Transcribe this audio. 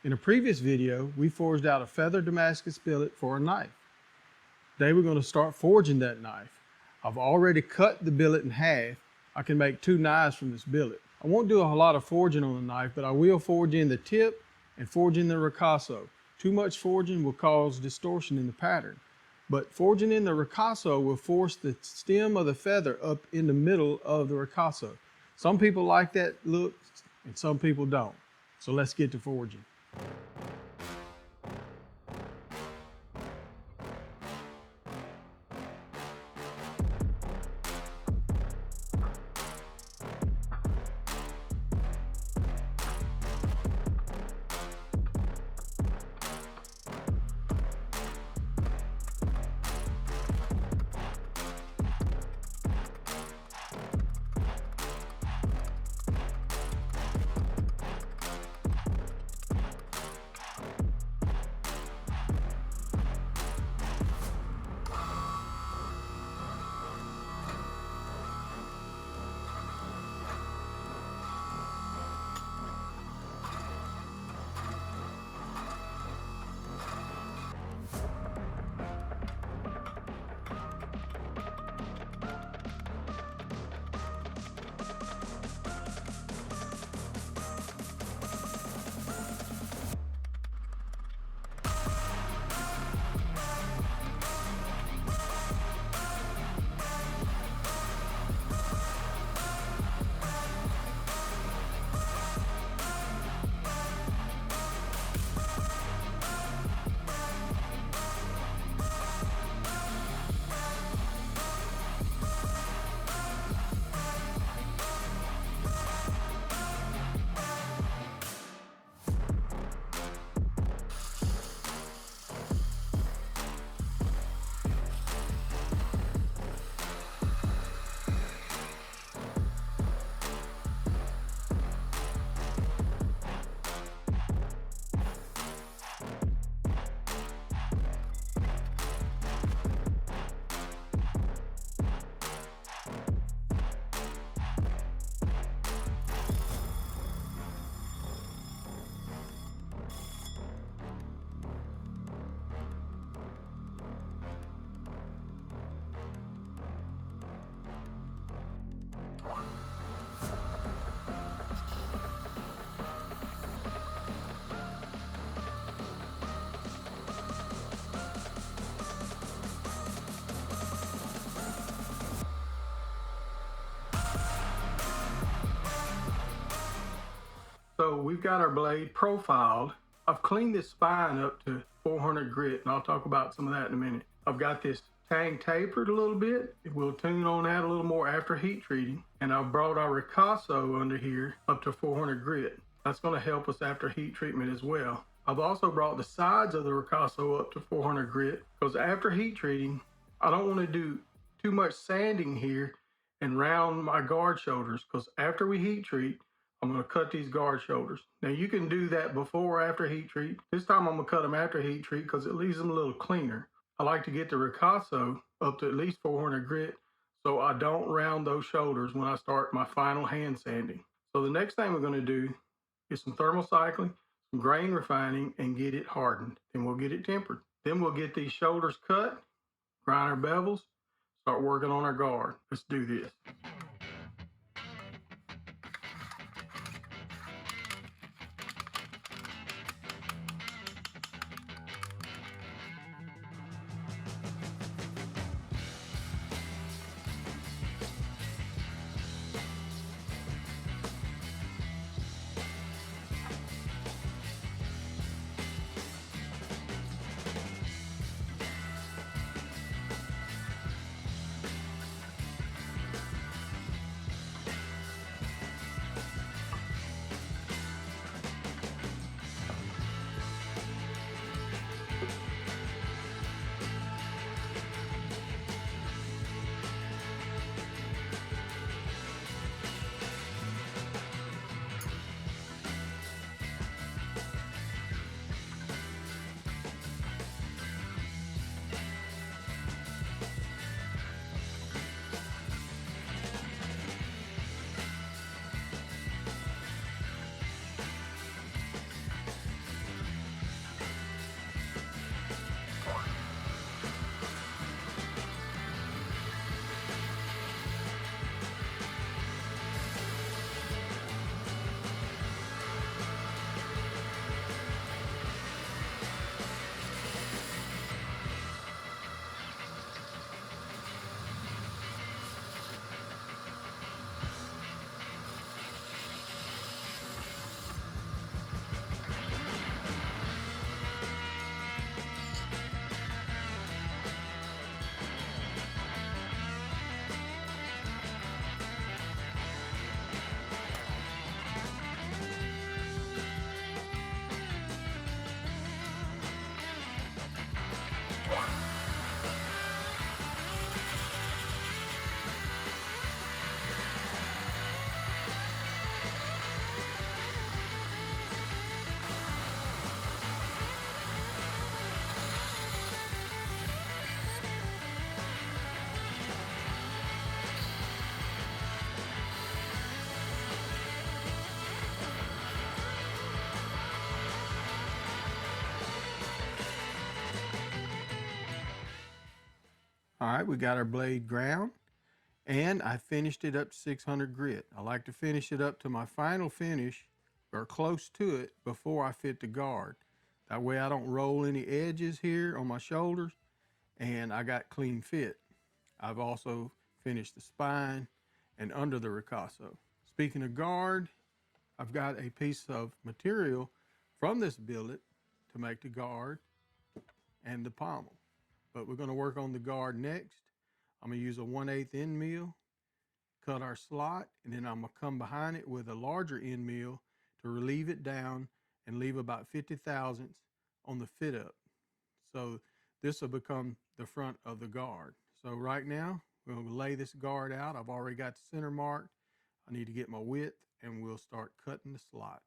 In a previous video, we forged out a feather Damascus billet for a knife. Today we're going to start forging that knife. I've already cut the billet in half. I can make 2 knives from this billet. I won't do a lot of forging on the knife, but I will forge in the tip and forge in the ricasso. Too much forging will cause distortion in the pattern, but forging in the ricasso will force the stem of the feather up in the middle of the ricasso. Some people like that look and some people don't. So let's get to forging. So we've got our blade profiled. I've cleaned this spine up to 400 grit, and I'll talk about some of that in a minute. I've got this tang tapered a little bit. We'll tune on that a little more after heat treating. And I've brought our ricasso under here up to 400 grit. That's going to help us after heat treatment as well. I've also brought the sides of the ricasso up to 400 grit because after heat treating, I don't want to do too much sanding here and round my guard shoulders, because after we heat treat, I'm going to cut these guard shoulders. Now you can do that before or after heat treat. This time I'm going to cut them after heat treat because it leaves them a little cleaner. I like to get the ricasso up to at least 400 grit so I don't round those shoulders when I start my final hand sanding. So the next thing we're going to do is some thermal cycling, some grain refining, and get it hardened. Then we'll get it tempered. Then we'll get these shoulders cut, grind our bevels, start working on our guard. Let's do this. All right, we got our blade ground, and I finished it up to 600 grit. I like to finish it up to my final finish or close to it before I fit the guard. That way I don't roll any edges here on my shoulders, and I got clean fit. I've also finished the spine and under the ricasso. Speaking of guard, I've got a piece of material from this billet to make the guard and the pommel. But we're going to work on the guard next. I'm going to use a 1/8 end mill, cut our slot, and then I'm going to come behind it with a larger end mill to relieve it down and leave about 50 thousandths on the fit up. So this will become the front of the guard. So right now, we're going to lay this guard out. I've already got the center marked. I need to get my width, and we'll start cutting the slot.